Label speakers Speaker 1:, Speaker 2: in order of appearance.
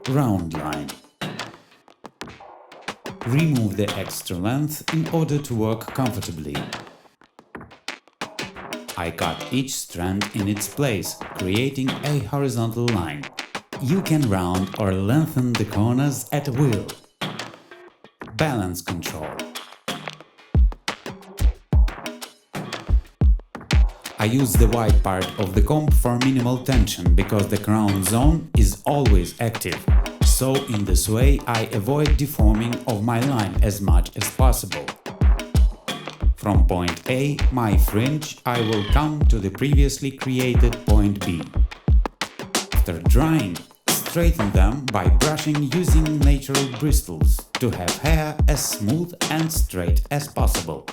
Speaker 1: round line. Remove the extra length in order to work comfortably. I cut each strand in its place, creating a horizontal line. You can round or lengthen the corners at will. Balance control. I use the wide part of the comb for minimal tension because the crown zone is always active. So in this way I avoid deforming of my line as much as possible. From point A, my fringe, I will come to the previously created point B. After drying, straighten them by brushing using natural bristles to have hair as smooth and straight as possible.